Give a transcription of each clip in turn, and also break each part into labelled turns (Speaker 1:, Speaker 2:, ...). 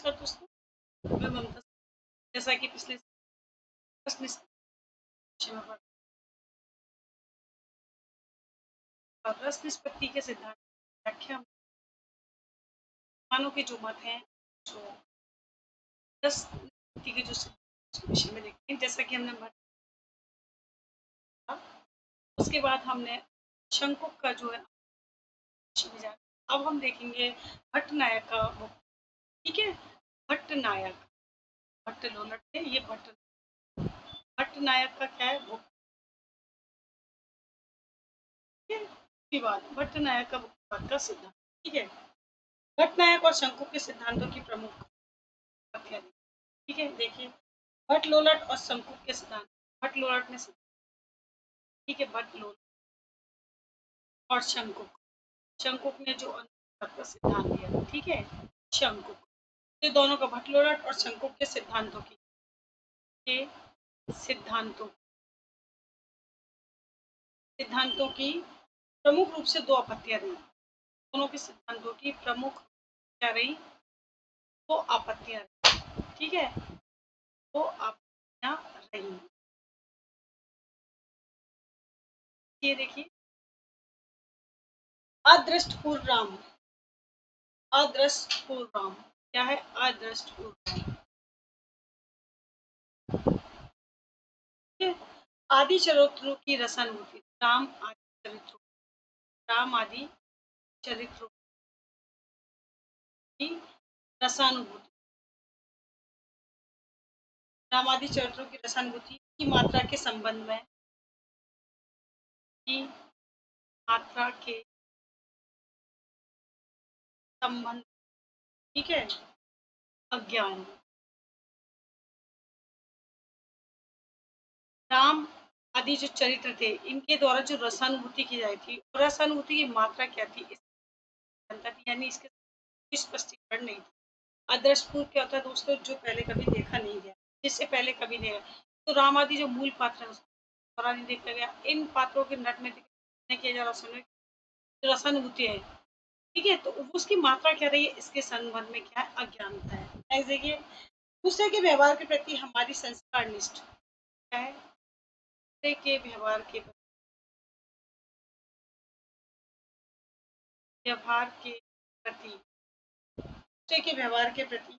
Speaker 1: नमस्कार दोस्तों, मैं ममता। जैसा कि पिछले रस निष्पत्ति के सिद्धांत व्याख्या मानों के जो मत हैं, जो रस निष्पत्ति के जो सिद्धांत उसके विषय में देखते हैं। जैसा कि हमने उसके बाद हमने शंकुक का जो है विषय में जाना। अब हम देखेंगे भट्ट नायक का बुक। ठीक है, भट्ट नायक, भट्ट लोलट है ये भट्ट नायक का क्या है बुक। विवाद, भट्ट नायक का बुक का सिद्धांत। ठीक है, भट्ट नायक और शंकुक के सिद्धांतों की प्रमुख व्याख्या। ठीक है, देखिए भट्ट लोलट और शंकुक के सिद्धांत। भट्ट लोलट ने, ठीक है, भट्ट लोलट और शंकुक, शंकुक ने जो अनुपात का सिद्धांत दिया, ठीक है, शंकुक, ये दोनों का भट्ट लोलट और शंकुक के सिद्धांतों की, के सिद्धांतों की प्रमुख रूप से दो आपत्तियां रही। दोनों के सिद्धांतों की प्रमुख क्या रही, दो आपत्तियां रही। ठीक है, दो आपत्तियां रही। ये देखिए, अदृष्टपूर्व राम क्या है, अदृष्टपूर्व राम। आदि चरित्रों की रसानुभूति, राम आदि चरित्रों की रसानुभूति, राम आदि चरित्रों की रसानुभूति की मात्रा के संबंध में, की मात्रा के संबंध, ठीक है, अज्ञान। राम आदि जो चरित्र थे, इनके द्वारा जो रसानुभूति की जाती थी, और रसानुभूति की मात्रा क्या थी, यानी इसके स्पष्टीकरण नहीं था। आदर्शपूर्व क्या होता है दोस्तों, जो पहले कभी देखा नहीं गया, जिससे पहले कभी नहीं आया। तो राम आदि जो मूल पात्र है उसको द्वारा नहीं देखा गया। इन पात्रों के नट में नहीं किया जा रहा, सुनो जो रसानुभूति है, ठीक है, तो उसकी मात्रा क्या रही है, इसके संबंध में क्या है, अज्ञानता है। नेक्स्ट देखिए, दूसरे के व्यवहार के प्रति हमारी संस्कार निष्ठ क्या है, दूसरे के व्यवहार के प्रति, दूसरे के व्यवहार के प्रति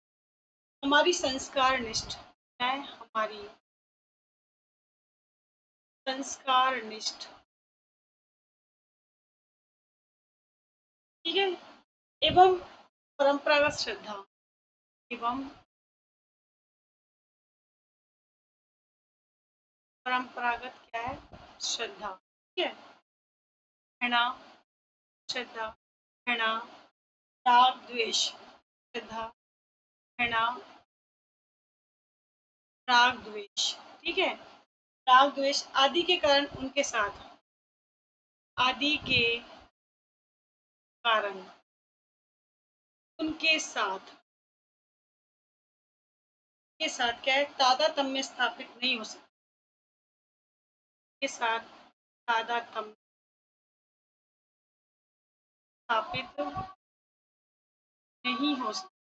Speaker 1: हमारी संस्कार निष्ठ है, हमारी संस्कार निष्ठ, ठीक है, एवं परंपरागत श्रद्धा, एवं परंपरागत क्या है, श्रद्धा। ठीक है, घृणा, श्रद्धा, घृणा, राग द्वेष, श्रद्धा, घृणा, राग द्वेष, ठीक है, राग द्वेष आदि के कारण उनके साथ, आदि कारण उनके साथ, के साथ क्या है, तादात्म्य स्थापित नहीं हो सकता, के साथ तादात्म्य स्थापित नहीं हो सकता।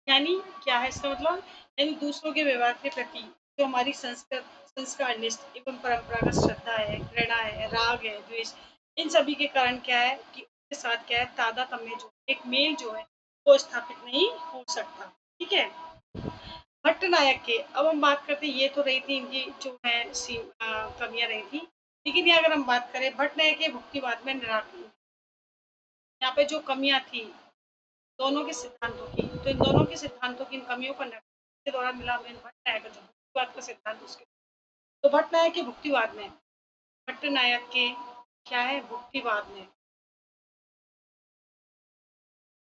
Speaker 1: यानी क्या है इसका मतलब, यानी दूसरों के व्यवहार के प्रति जो हमारी संस्कार निष्ठ एवं परंपरागत श्रद्धा है, घृणा है, राग है, द्वेष, इन सभी के कारण क्या है कि उसके साथ क्या है, तादात्म्य जो एक मेल जो है वो स्थापित नहीं हो सकता। ठीक है, भट्ट नायक के, अब हम बात करते हैं, ये तो रही थी इनकी जो है कमियां रही थी, लेकिन ये अगर हम बात करें भट्ट नायक के भुक्तिवाद में निराकरण, यहाँ पे जो कमियां थी दोनों के सिद्धांतों की, तो इन दोनों के सिद्धांतों की इन कमियों का के द्वारा मिला भट्ट नायक का जो भुक्तिवाद का सिद्धांत उसके, तो भट्ट नायक के भुक्तिवाद में, भट्ट नायक के क्या है भुक्तिवाद में,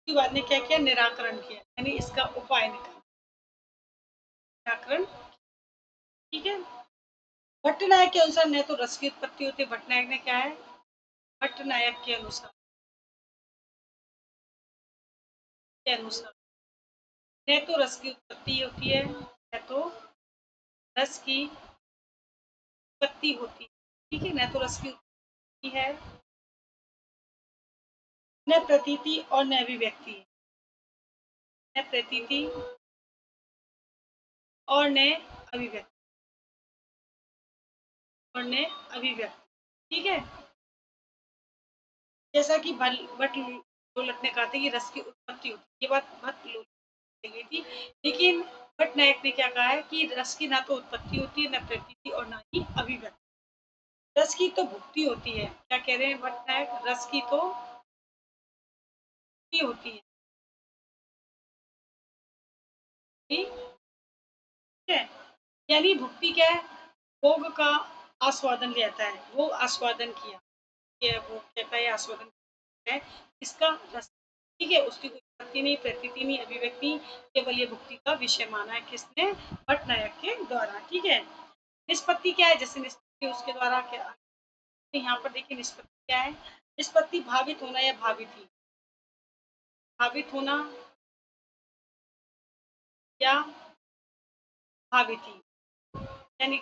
Speaker 1: भुक्तिवाद ने क्या किया, निराकरण किया, यानी इसका उपाय निकाला, निराकरण। ठीक है, भट्ट नायक के अनुसार न तो रस की उत्पत्ति होती है, भट्ट नायक ने क्या है, भट्ट नायक के अनुसार, न तो रस की उत्पत्ति होती है, न तो रस की उत्पत्ति होती है, ठीक है, न तो रस की उत्पत्ति है, न प्रतीति और न अभिव्यक्ति, न प्रतीति और न अभिव्यक्ति, और न अभिव्यक्ति। ठीक है, जैसा कि भट्ट लोलक ने कहा था कि रस की उत्पत्ति होती है, ये बात भट्ट लोलक ने गई थी, लेकिन भट्ट नायक ने क्या कहा है कि रस की ना तो उत्पत्ति होती है, न प्रतीति और ना ही अभिव्यक्ति। रस की तो भुक्ति होती है। क्या कह रहे हैं भट्ट नायक? रस की तो भुक्ति होती है। ठीक है, यानी भुक्ति क्या है? भोग का आस्वादन लेता है, वो आस्वादन किया, ये वो कहता है आस्वादन है इसका रस। ठीक है, उसकी कोई उत्पत्ति नहीं, प्रतीति नहीं, अभिव्यक्ति, केवल ये भुक्ति का विषय माना है किसने? भट्ट नायक के द्वारा। ठीक है, निष्पत्ति क्या है? जैसे निष्पत्ति उसके द्वारा क्या, तो यहाँ पर देखिए निष्पत्ति क्या है? निष्पत्ति भावित होना या भावित ही, भावित होना या भावित ही, यानी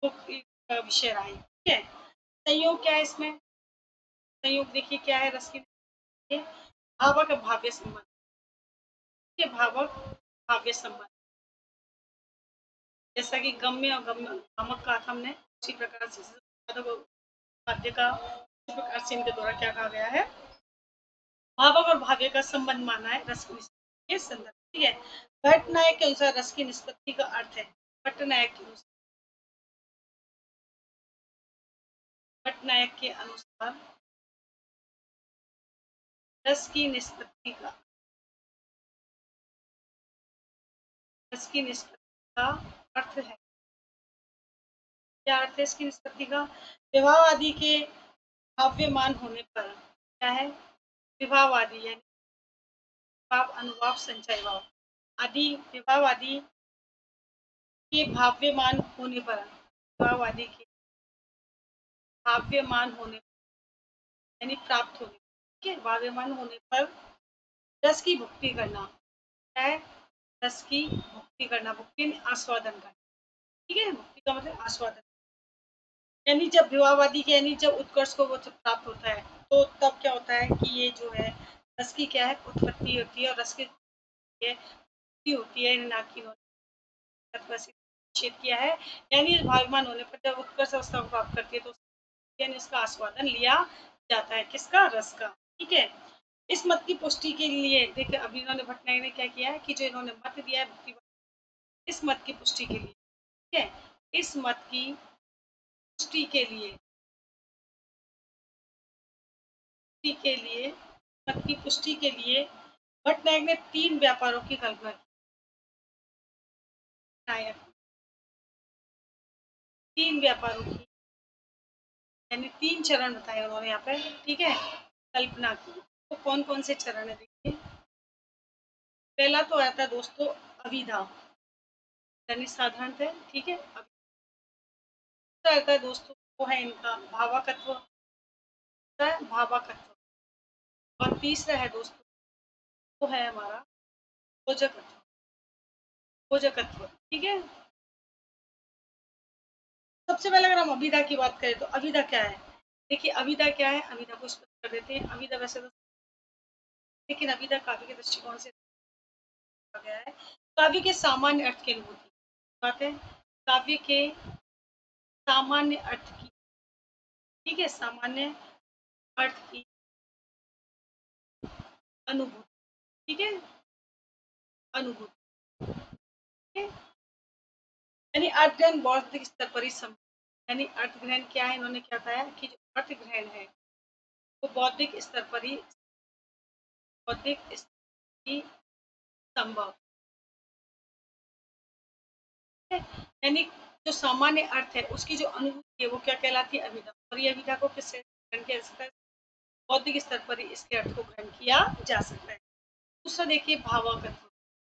Speaker 1: विषय रहा है। ठीक है, संयोग क्या है इसमें? संयोग देखिए क्या है रस के? भावक भाव्य संबंध, के भावक भाव्य संबंध, जैसा कि गम्य और गम्य भामक का अर्थ हमने उसी प्रकार से वाद्य का उसी प्रकार से इनके द्वारा क्या कहा गया है? भावक और भाव्य का संबंध माना है रस की निष्पत्ति के संदर्भ। ठीक है, भट्ट नायक के अनुसार रस की निष्पत्ति का अर्थ है, भट्ट नायक के अनुसार, भट्ट नायक के अनुसार रस की निष्पत्ति का, रस की निष्पत्ति का अर्थ है, क्या अर्थ है इसकी निष्पत्ति का? विवाह आदि के भाव्यमान होने पर, क्या है? विभावादि यानी भाव अनुभाव संचय भाव आदि, विभावादि के भाव्यमान होने पर, विभावादि के भाव्यमान होने यानी प्राप्त होने, ठीक है, भाव्यमान होने पर रस की भुक्ति करना, क्या है? रस की भुक्ति करना, भुक्ति आस्वादन करना। ठीक है, भुक्ति का मतलब आस्वादन, यानी जब विवाहवादी के, यानी जब उत्कर्ष को वो जब प्राप्त होता है, तो तब क्या होता है कि ये जो है रस की क्या है? उत्पत्ति होती है, और रस की होती है ना कि निषेध किया है, यानी भाग्यमान होने पर जब उत्कर्ष अवस्था को प्राप्त करती है तो यानी इसका आस्वादन लिया जाता है, किसका? रस का। ठीक है, इस मत की पुष्टि के लिए देखिए अभी इन्होंने भट्टनायक ने क्या किया है कि जो इन्होंने मत दिया है भक्ति, इस मत की पुष्टि के लिए, ठीक है, इस मत की पुष्टि के लिए मत की पुष्टि के लिए भट्टनायक ने 3 व्यापारों की कल्पना की। नायक 3 व्यापारों की, यानी 3 चरण बताए उन्होंने यहाँ पे, ठीक है, कल्पना की। तो कौन कौन से चरण है देखिए। पहला तो आता है दोस्तों अभिधा, यानी साधारणतः, ठीक है। दूसरा आता है दोस्तों वो है इनका भावाकत्व, भावाकत्व, और तीसरा है दोस्तों वो है हमारा भोजकत्व, भोजकत्व। ठीक है, सबसे पहले अगर हम अभिधा की बात करें तो अभिधा क्या है? देखिए अभिधा क्या है, अभिधा को स्पष्ट कर देते हैं। अभिधा वैसे तो, लेकिन अभिधा काव्य के दृष्टिकोण से कहा गया है काव्य के सामान्य अर्थ की अनुभूति, बात है काव्य के सामान्य अर्थ की, ठीक है, सामान्य अर्थ की अनुभूति, ठीक है, अनुभूति, ठीक है? यानी अर्थ ग्रहण बौद्धिक स्तर पर ही यानी अर्थ ग्रहण क्या है, इन्होंने क्या बताया कि जो अर्थ ग्रहण है वो बौद्धिक स्तर पर ही, बौद्धिक स्तर ही संभव है, यानी जो सामान्य अर्थ है उसकी जो अनुभूति है वो क्या कहलाती है? अभिधा। और ये अभिधा को किससे ग्रहण किया जा सकता है? बौद्धिक स्तर पर ही इसके अर्थ को ग्रहण किया जा सकता है। दूसरा देखिए भावाकत्व,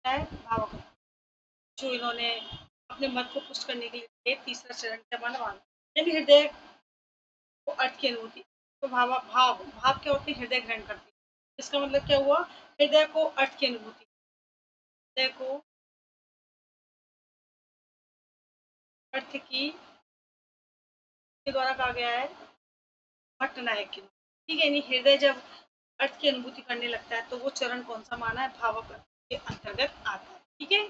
Speaker 1: क्या है? भावाकत्व, जो इन्होंने अपने मत को पुष्ट करने के लिए तीसरा चरण क्या माना, यानी हृदय को अर्थ की अनुभूति। तो भाव क्या होती है? हृदय ग्रहण करती है। इसका मतलब क्या हुआ? हृदय को अर्थ की अनुभूति, हृदय को अर्थ की के द्वारा कहा गया है भट्ट नायक की, ठीक है, नहीं हृदय जब अर्थ की अनुभूति करने लगता है, तो वो चरण कौन सा माना है? भावक अर्थ के अंतर्गत आता है। ठीक है,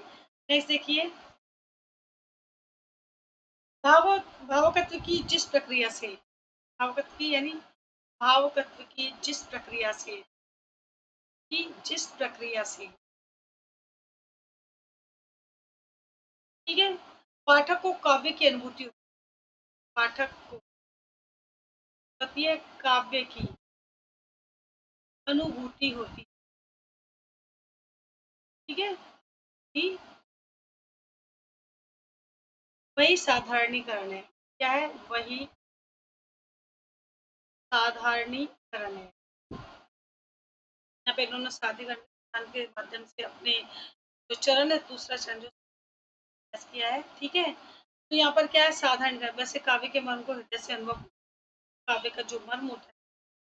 Speaker 1: नेक्स्ट देखिए, भावकत्व की जिस प्रक्रिया से, भावकत्व की यानी भावकत्व की जिस प्रक्रिया से, ठीक है, पाठक को काव्य की अनुभूति होती है, पाठक को होती है काव्य की अनुभूति होती है। ठीक है, कि वही साधारणीकरण है। क्या है? वही साधारणीकरण है। यहाँ पे इन्होंने साधारणीकरण के माध्यम से अपने जो चरण है, दूसरा चरण जो प्रयास किया है। ठीक है, तो यहाँ पर क्या है? साधारणीकरण। वैसे काव्य के मर्म को हृदय से अनुभव, काव्य का जो मर्म होता है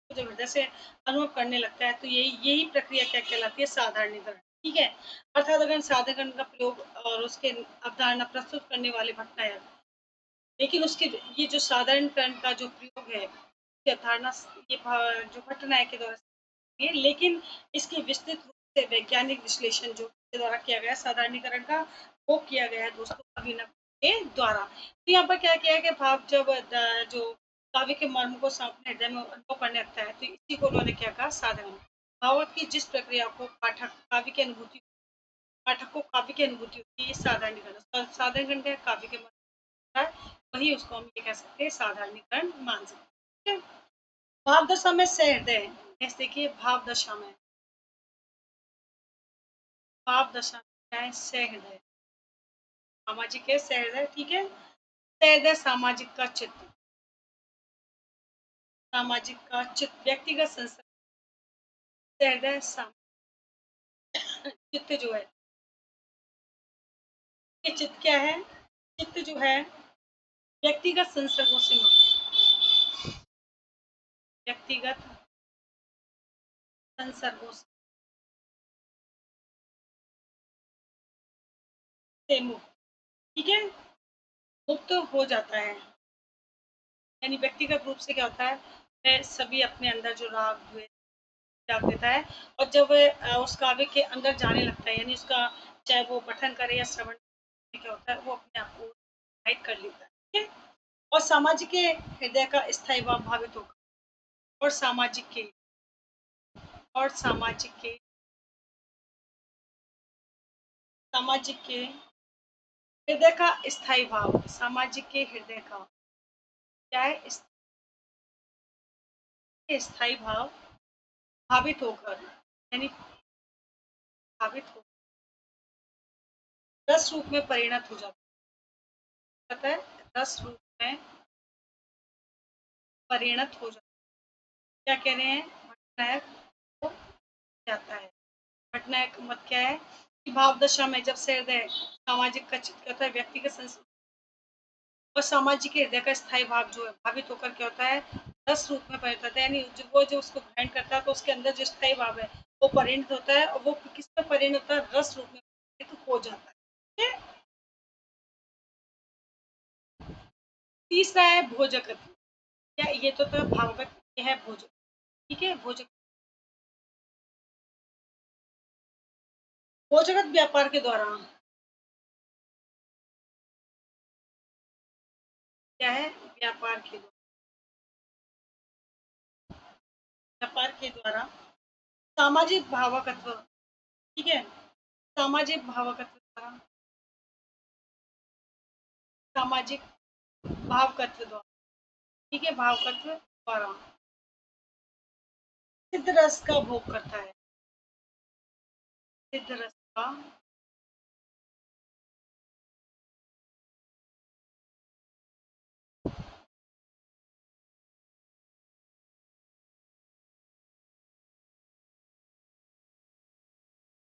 Speaker 1: जब हृदय से अनुभव करने लगता है, तो यही यही प्रक्रिया क्या कहलाती है? साधारणीकरण। ठीक है, अर्थात अगर साधारणीकरण का प्रयोग और उसके अवधारणा प्रस्तुत करने वाले भट्टाचार्य, लेकिन उसके ये जो साधारणीकरण का जो प्रयोग है, ये अवधारणा ये जो भट्टनायक के द्वारा है, लेकिन इसके विस्तृत रूप से वैज्ञानिक विश्लेषण जो के द्वारा किया गया साधारणीकरण का, वो किया गया है दोस्तों अभिनव के द्वारा। तो यहाँ पर क्या किया है कि भाव जब जो काव्य के मर्म को अपने हृदय में अनुभव करने लगता है, तो इसी को उन्होंने क्या कहा? साधारण। भावार्थ की जिस प्रक्रिया को पाठक को काव्य की अनुभूति होती है, ये साधारणीकरण। साधारणीकरण क्या है? काव्य के मर्म है, वही उसको हम ये कह सकते हैं साधारणीकरण मान सकते हैं। भाव दशा में सहृदय, नेक्स्ट देखिए, भाव दशा में, भाव दशा में क्या है? सहृदय, सामाजिक है सहृदय। ठीक है, सहृदय सामाजिक का चित्त, सामाजिक का चित्त, व्यक्तिगत संस्था, सहृदय चित्त जो है, ये चित्त क्या है? चित्त जो है व्यक्तिगत संसर्गों से मुक्त, व्यक्तिगत संसर्गों से मुक्त। ठीक है, मुक्त हो जाता है, यानी व्यक्तिगत रूप से क्या होता है? वह सभी अपने अंदर जो राग द्वेष त्याग देता है, और जब उस काव्य के अंदर जाने लगता है, यानी उसका चाहे वो पठन करे या श्रवण, क्या होता है? वो अपने आप को हाइड कर लेता है। ठीक है, और सामाजिक के हृदय का स्थायी भाव भावित होगा, और सामाजिक के सामाजिक के हृदय का स्थायी भाव, सामाजिक के हृदय का क्या है? स्थायी भाव भावित होकर, यानी भावित हो रस रूप में परिणत हो जाता है, रस रूप में परिणत हो जाता है। क्या कह रहे हैं? भटनायक हो जाता है। भटनायक मत क्या है? कि भाव दशा में जब से हृदय सामाजिक का चित्त करता है, व्यक्तिगत संस्कृति और सामाजिक हृदय का स्थायी भाव जो है भावित होकर क्या होता है? रस रूप में परिणत होता है, यानी वो जो उसको ग्रहण करता है, तो उसके अंदर जो स्थायी भाव है वो परिणत होता है, और वो किस में परिणत होता है? रस रूप में परिणत हो जाता है। ठीक है? तीसरा है भोजक, क्या ये तो था भावगत, ये है भोजक। ठीक है, भोजक, भोजगत व्यापार के द्वारा क्या है? व्यापार के द्वारा सामाजिक भावकत्व। ठीक है, सामाजिक भावकत्व द्वारा, सामाजिक भावकत्व द्वारा, ठीक है, भावकत्व द्वारा सिद्ध रस का भोग करता है, सिद्ध रस का,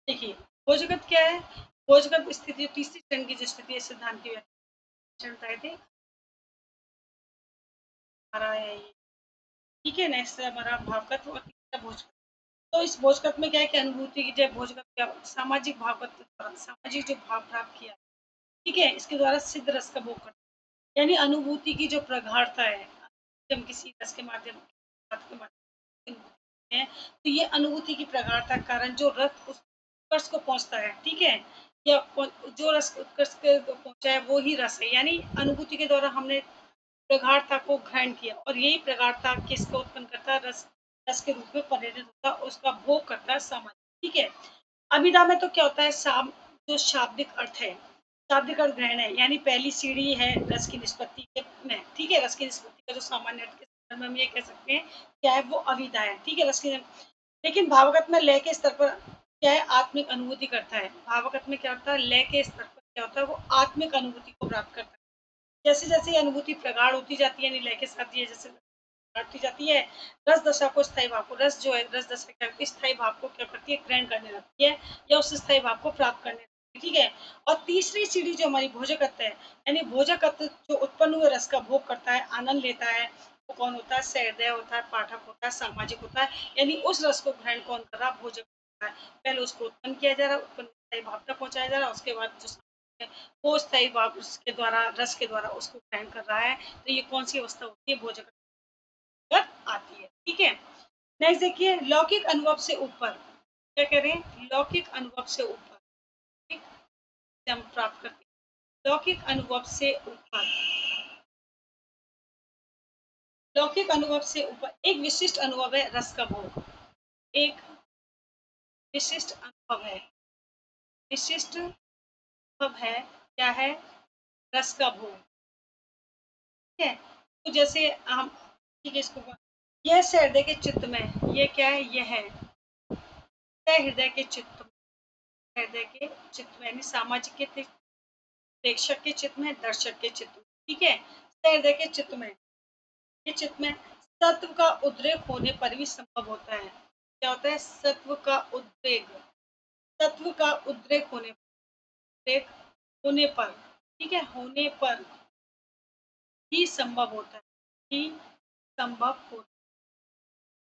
Speaker 1: देखिए भोजगत क्या है? भोजगत स्थिति तीसरी चरण की जो स्थिति है सिद्धांत की व्याख्या थे हमारा है ये। ठीक है, नेक्स्ट है हमारा भावकत्व, और तीसरा भोजकत्व। तो इस भोजकत्व में क्या है कि अनुभूति की जब भोजकत्व सामाजिक भावकत्व द्वारा सामाजिक जो भाव प्राप्त किया, ठीक है, इसके द्वारा सिद्ध रस का भोग करता है, यानी अनुभूति की जो प्रगाढ़ता है, हम किसी रस के माध्यम, हैं, तो ये अनुभूति की प्रगाढ़ता के कारण जो रस उस उत्कर्ष को पहुँचता है, ठीक है? या जो रस उत्कर्ष के पहुँचा है वो ही रस है, यानी अनुभूति के द्वारा हमने प्रगाढ़ता को ग्रहण किया और यही प्रगाढ़ता किसको उत्पन्न करता है? रस रस के रूप में परिणत होता है, उसका भोग करता है सामान्य, ठीक है? अभिधा में तो क्या होता है जो शाब्दिक अर्थ है, शाब्दिक अर्थ ग्रहण है, यानी पहली सीढ़ी है रस की निष्पत्ति के में, ठीक है? रस की निष्पत्ति का जो सामान्य अर्थ के संदर्भ में हम ये कह सकते हैं, क्या है वो अभिधा है, ठीक है? रस की लेकिन भावगत में लय के स्तर पर क्या है आत्मिक अनुभूति करता है। भावगत में क्या होता है लय के स्तर पर क्या होता है वो आत्मिक अनुभूति को प्राप्त करता है। जैसे-जैसे ये अनुभूति प्रगाढ़ होती जाती है यानी लय के साथ ये जैसे बढ़ती जाती है, रस दशा को स्थायी भाव को रस जो है रस दशा क्या करती है स्थायी भाव को क्या करती है ग्रहण करने लगती है या उस स्थायी भाव को प्राप्त करने लगती है, ठीक है? और तीसरी सीढ़ी जो हमारी भोजकत्व है, यानी भोजकत्व जो उत्पन्न हुए रस का भोग करता है, आनंद लेता है, वो कौन होता है? सहृदय होता है, पाठक होता है, सामाजिक होता है, यानी उस रस को ग्रहण कौन कर रहा है? भोजक कर रहा है। पहले उसको उत्पन्न किया जा रहा है, उत्पन्न स्थायी भाव तक पहुँचाया जा रहा है, उसके बाद जो वो स्थायी भाव उसके द्वारा रस के द्वारा उसको ग्रहण कर रहा है, तो ये कौन-सी अवस्था होती है? भोजक आती है, ठीक है? नेक्स्ट देखिए लौकिक अनुभव से ऊपर, क्या कह रहे हैं? लौकिक अनुभव से ऊपर, ठीक? से हम प्राप्त करते हैं। लौकिक अनुभव से ऊपर, लौकिक अनुभव से ऊपर एक विशिष्ट अनुभव है रस का भोग, एक विशिष्ट अनुभव है, विशिष्ट अनुभव है, क्या है? रस का भोग, ठीक है? तो जैसे हम ठीक है इसको यह सहृदय के चित्त में, ये क्या है? यह है हृदय के चित्त में, हृदय के चित्त में यानी सामाजिक के प्रेक्षक के चित्त में, दर्शक के चित्त में, ठीक है? हृदय के चित्त में, ये चित्त में सत्व का उद्रेक होने पर भी संभव होता है। क्या होता है? सत्व का उद्रेक, सत्व का उद्रेक होने पर, ठीक है? होने पर ही संभव होता है, ही संभव होता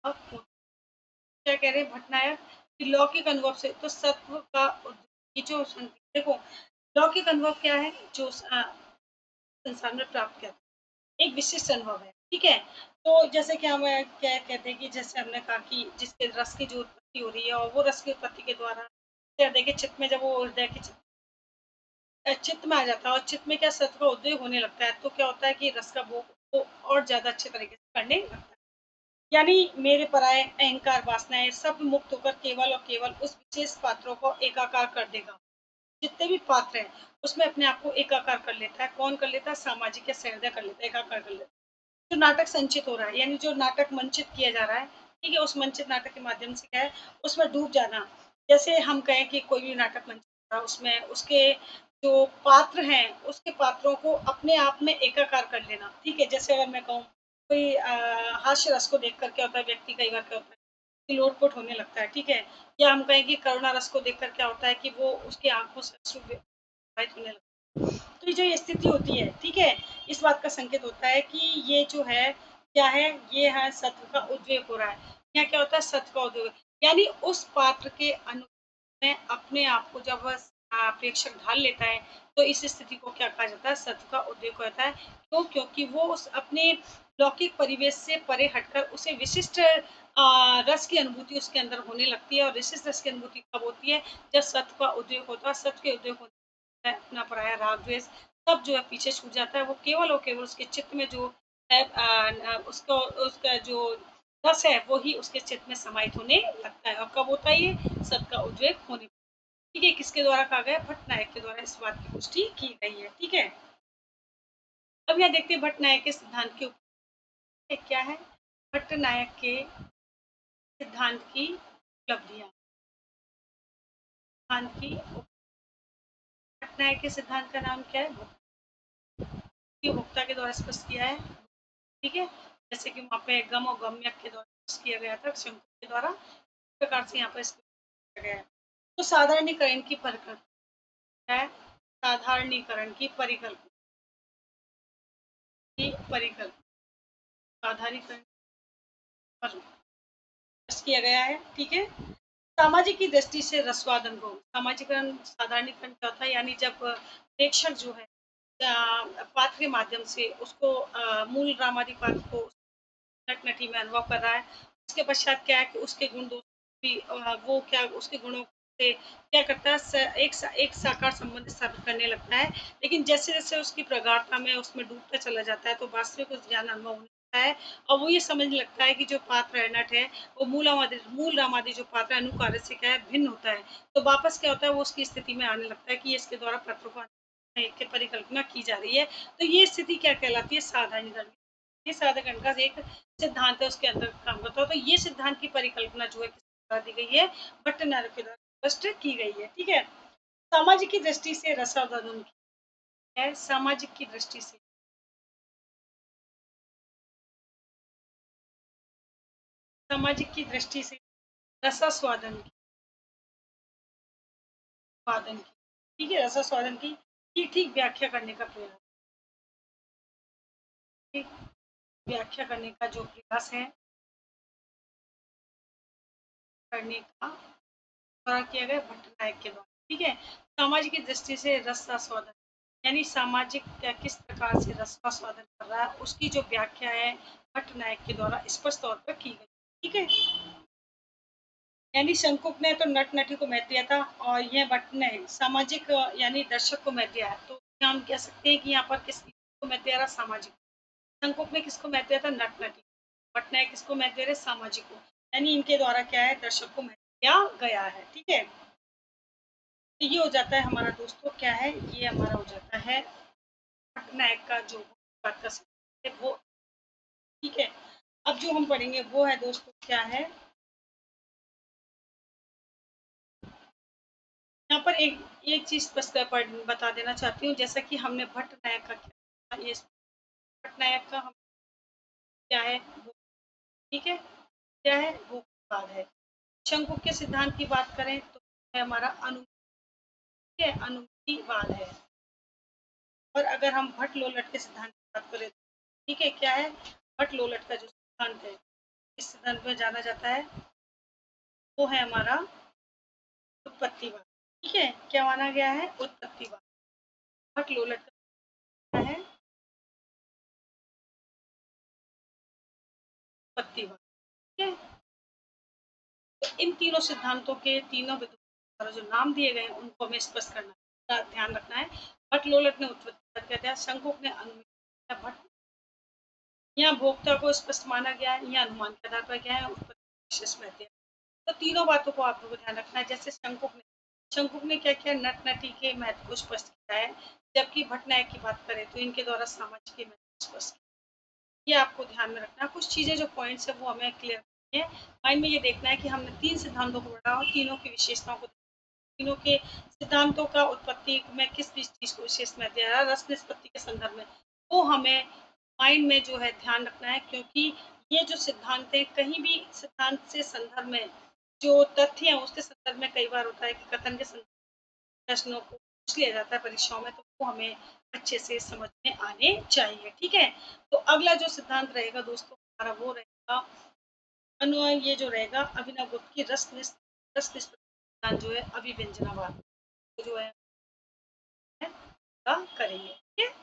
Speaker 1: क्या कह रहे हैं भट्टनायक कि लौकिक अनुभव से तो सत्व का ये जो देखो लौकिक अनुभव क्या है जो संसार में प्राप्त किया एक विशिष्ट अनुभव है, ठीक है? तो जैसे कि हम क्या कहते हैं कि जैसे हमने कहा कि जिसके रस की जो उत्पत्ति हो रही है और वो रस की उत्पत्ति के द्वारा हृदय के चित्त में जब वो हृदय के चित्त में आ जाता है और चित्त में क्या सत्व का उदय होने लगता है तो क्या होता है कि रस का भोग को और ज्यादा अच्छे तरीके से करने लगता है। यानी मेरे पराये अहंकार वासनाएं सब मुक्त होकर केवल और केवल उस विशेष पात्रों को एकाकार कर देगा। जितने भी पात्र हैं उसमें अपने आप को एकाकार कर लेता है। कौन कर लेता है? सामाजिक या सहृदय कर लेता है, एकाकार कर लेता है। जो नाटक संचित हो रहा है यानी जो नाटक मंचित किया जा रहा है, ठीक है? उस मंचित नाटक के माध्यम से क्या है उसमें डूब जाना। जैसे हम कहें कि कोई भी नाटक मंचित हो रहा है उसमें उसके जो पात्र हैं उसके पात्रों को अपने आप में एकाकार कर लेना, ठीक है? जैसे अगर मैं कहूँ कोई हास्य रस को देख कर क्या होता है व्यक्ति कई बार क्या होता है कि लोटपोट होने लगता है, ठीक है? या हम कहें कि करुणा रस को देखकर क्या होता है कि वो उसकी आँखों से अश्रु प्रवाहित होने लगता है। तो ये जो ये स्थिति होती है, ठीक है? इस बात का संकेत होता है कि ये जो है, क्या है? ये है सत्व का उद्वेग हो रहा है। यहाँ क्या होता है? सत्व का उद्वेग, यानी उस पात्र के में अपने आप को जब प्रेक्षक ढाल लेता है, तो इस स्थिति को क्या कहा जाता है? सत्व का उद्वेग होता है। क्यों? क्योंकि वो उस अपने लौकिक परिवेश से परे हटकर उसे विशिष्ट रस की अनुभूति उसके अंदर होने लगती है और विशिष्ट रस की अनुभूति कब होती है? जब सत्व का उद्वेग होता है। सत्व के उद्वेग होने है अपना पराया राग द्वेष सब जो है पीछे छूट जाता है वो केवल और केवल उसके चित्त में जो है उसको उसका जो रस है वो ही उसके चित्त में समाहित होने लगता है और कब होता है ये सब का उद्वेग होने ठीक है किसके द्वारा कहा गया भट्टनायक के द्वारा इस बात की पुष्टि की गई है ठीक है अब यहाँ देखते हैं भट्टनायक के सिद्धांत के ऊपर क्या है भट्टनायक के सिद्धांत की उपलब्धियां सिद्धांत की भट्टनायक के सिद्धांत का नाम क्या है उपभोक्ता के द्वारा स्पष्ट किया है ठीक है जैसे कि वहाँ पे गम और गम्यक के द्वारा स्पष्ट किया गया था शंकर के द्वारा इस प्रकार से यहाँ पर किया गया है तो साधारणीकरण की परिकल्पना है साधारणीकरण की परिकल्पना साधारणीकरण पर स्पष्ट किया गया है ठीक है सामाजिक की दृष्टि से रसवादन को सामाजिकरण साधारणीकरण क्या होता है यानी जब प्रेक्षक जो है पात्र के माध्यम से उसको मूल ड्रामाटिक पात्र को नट नटी में अनुभव कर रहा है उसके पश्चात क्या है कि उसके गुण दोष भी वो क्या उसके गुणों से क्या करता है एक साकार संबंध स्थापित करने लगता है। लेकिन जैसे-जैसे उसकी प्रगाढ़ता में उसमें डूबता चला जाता है तो वास्तविक उस ज्ञान अनुभव होने लगता है और वो ये समझने लगता है कि जो पात्र है, नट है, वो मूल रामादि जो पात्र है अनुकार्य से क्या है भिन्न होता है। तो वापस क्या होता है वो उसकी स्थिति में आने लगता है कि इसके द्वारा पात्रों को की परिकल्पना की जा रही है। तो ये स्थिति क्या कहलाती है साधारणीकरण। ये साधारणीकरण का एक सिद्धांत है उसके अंदर काम करता है। तो ये सिद्धांत की परिकल्पना जो है किस द्वारा दी गई है भट्टनारक के द्वारा स्पष्ट की गई है। ठीक है। सामाजिक की दृष्टि से रसावधन है सामाजिक की दृष्टि से सामाजिक की दृष्टि से रसास्वादन स्वादन की ठीक है रसास्वादन की ठीक व्याख्या करने का प्रयास ठीक व्याख्या करने का जो प्रयास है करने का द्वारा किया गया भट्टनायक के द्वारा। ठीक है। सामाजिक की दृष्टि से रस का स्वादन यानी सामाजिक किस प्रकार से रस का स्वादन कर रहा है उसकी जो व्याख्या है भट्टनायक के द्वारा स्पष्ट तौर पर की गई। ठीक है। यानी शंकुक ने तो नट नटी को महत्व दिया था और यह भट्ट ने सामाजिक यानी दर्शक को महत्व दिया है। तो हम कह सकते हैं कि यहाँ पर किसको महत्व दिया रहा सामाजिक। शंकुक ने किसको महत्व दिया था नट नटी। भट्टनायक किसको महत्व दे रहे सामाजिक को। यानी इनके द्वारा क्या है दर्शक को महत्व दिया गया है। ठीक है। तो ये हो जाता है हमारा दोस्तों क्या है ये हमारा हो जाता है पटनायक का जो बात का है वो। ठीक है। अब जो हम पढ़ेंगे वो है दोस्तों क्या है यहाँ पर एक चीज बस बता देना चाहती हूँ जैसा कि हमने भट्ट नायक का क्या ये भट्ट नायक का हम क्या है वो ठीक है क्या है वो बाद है। शंकु के सिद्धांत की बात करें तो है हमारा अनुमतिवाद है। और अगर हम भट्ट लोलट के सिद्धांत की बात करें ठीक है क्या है भट्ट लोलट का जो सिद्धांत है इस सिद्धांत में जाना जाता है वो है हमारा उत्पत्तिवाद। ठीक है क्या माना गया है उत्पत्तिवाद। भट्ट लोलट का है उत्पत्तिवाद। ठीक है। तो इन तीनों सिद्धांतों के तीनों द्वारा जो नाम दिए गए हैं उनको हमें स्पष्ट करना का ध्यान रखना है। भट्ट लोलट ने उत्पत्ति किया था शंकुक ने अनुमान भट्ट यहाँ भोक्ता को स्पष्ट माना गया है यहाँ अनुमान के आधार पर क्या है उत्पत्ति विशेष महत्व है। तो तीनों बातों को आप लोगों को ध्यान रखना है। जैसे शंकुक ने क्या किया नट नटी के महत्व को स्पष्ट किया है जबकि भट्ट नायक की बात करें तो इनके द्वारा समाज के महत्व स्पष्ट किया। ये आपको ध्यान में रखना है। कुछ चीजें जो पॉइंट्स है वो हमें क्लियर करनी है। माइंड में ये देखना है कि हमने तीन सिद्धांतों को पढ़ा और तीनों की विशेषताओं को तीनों के सिद्धांतों का उत्पत्ति में किस चीज को विशेष महत्व दिया रहा रस निष्पत्ति के संदर्भ में वो हमें माइंड में जो है ध्यान रखना है क्योंकि ये जो सिद्धांत है कहीं भी सिद्धांत से संदर्भ में जो तथ्य है उसके संदर्भ में कई बार होता है कि कथन के प्रश्नों को पूछ लिया जाता है परीक्षाओं में तो वो हमें अच्छे से समझ में आने चाहिए। ठीक है। तो अगला जो सिद्धांत रहेगा दोस्तों हमारा वो रहेगा अन्वय ये जो रहेगा अभिनव गुप्त की रस निष्पत्ति सिद्धांत जो है अभिव्यंजनावाद जो है करेंगे। ठीक है।